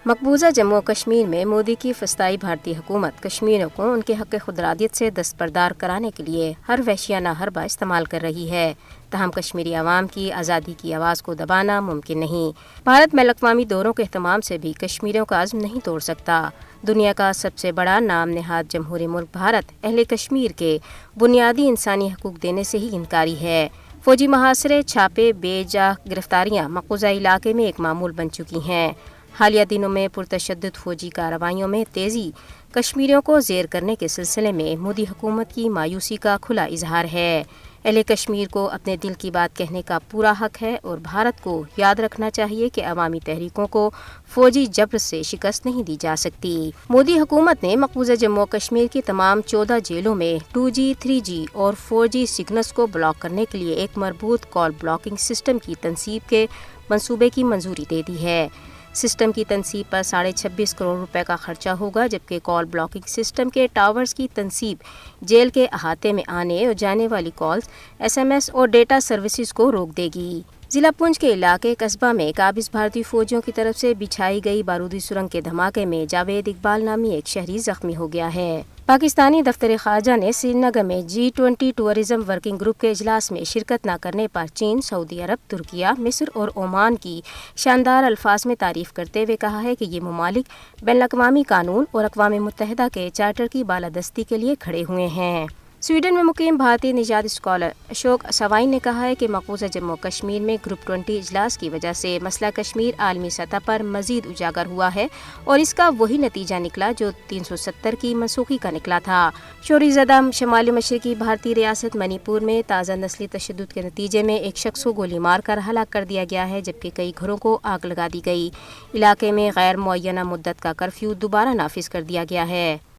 مقبوضہ جموں و کشمیر میں مودی کی فسطائی بھارتی حکومت کشمیریوں کو ان کے حق خودارادیت سے دستبردار کرانے کے لیے ہر وحشیانہ حربہ استعمال کر رہی ہے، تاہم کشمیری عوام کی آزادی کی آواز کو دبانا ممکن نہیں۔ بھارت بین الاقوامی دوروں کے اہتمام سے بھی کشمیریوں کا عزم نہیں توڑ سکتا۔ دنیا کا سب سے بڑا نام نہاد جمہوری ملک بھارت اہل کشمیر کے بنیادی انسانی حقوق دینے سے ہی انکاری ہے۔ فوجی محاصرے، چھاپے، بے جا گرفتاریاں مقبوضہ علاقے میں ایک معمول بن چکی ہیں۔ حالیہ دنوں میں پرتشدد فوجی کارروائیوں میں تیزی کشمیریوں کو زیر کرنے کے سلسلے میں مودی حکومت کی مایوسی کا کھلا اظہار ہے۔ اہل کشمیر کو اپنے دل کی بات کہنے کا پورا حق ہے اور بھارت کو یاد رکھنا چاہیے کہ عوامی تحریکوں کو فوجی جبر سے شکست نہیں دی جا سکتی۔ مودی حکومت نے مقبوضہ جموں و کشمیر کی تمام 14 جیلوں میں 2G، 3G اور 4G سگنلز کو بلاک کرنے کے لیے ایک مربوط کال بلاکنگ سسٹم کی تنصیب کے منصوبے کی منظوری دے دی ہے۔ سسٹم کی تنصیب پر 26.5 کروڑ روپے کا خرچہ ہوگا، جبکہ کال بلاکنگ سسٹم کے ٹاورز کی تنصیب جیل کے احاطے میں آنے اور جانے والی کالز، SMS اور ڈیٹا سروسز کو روک دے گی۔ ضلع پونچھ کے علاقے قصبہ میں قابض بھارتی فوجیوں کی طرف سے بچھائی گئی بارودی سرنگ کے دھماکے میں جاوید اقبال نامی ایک شہری زخمی ہو گیا ہے۔ پاکستانی دفتر خارجہ نے سری نگر میں G20 ٹورازم ورکنگ گروپ کے اجلاس میں شرکت نہ کرنے پر چین، سعودی عرب، ترکیہ، مصر اور عمان کی شاندار الفاظ میں تعریف کرتے ہوئے کہا ہے کہ یہ ممالک بین الاقوامی قانون اور اقوام متحدہ کے چارٹر کی بالادستی کے لیے کھڑے ہوئے ہیں۔ سویڈن میں مقیم بھارتی نژاد اسکالر اشوک سوائن نے کہا ہے کہ مقبوضہ جموں و کشمیر میں گروپ 20 اجلاس کی وجہ سے مسئلہ کشمیر عالمی سطح پر مزید اجاگر ہوا ہے اور اس کا وہی نتیجہ نکلا جو 370 کی منسوخی کا نکلا تھا۔ شوری زدہ شمالی مشرقی بھارتی ریاست منی پور میں تازہ نسلی تشدد کے نتیجے میں ایک شخص کو گولی مار کر ہلاک کر دیا گیا ہے، جبکہ کئی گھروں کو آگ لگا دی گئی۔ علاقے میں غیر معینہ مدت کا کرفیو دوبارہ نافذ کر دیا گیا ہے۔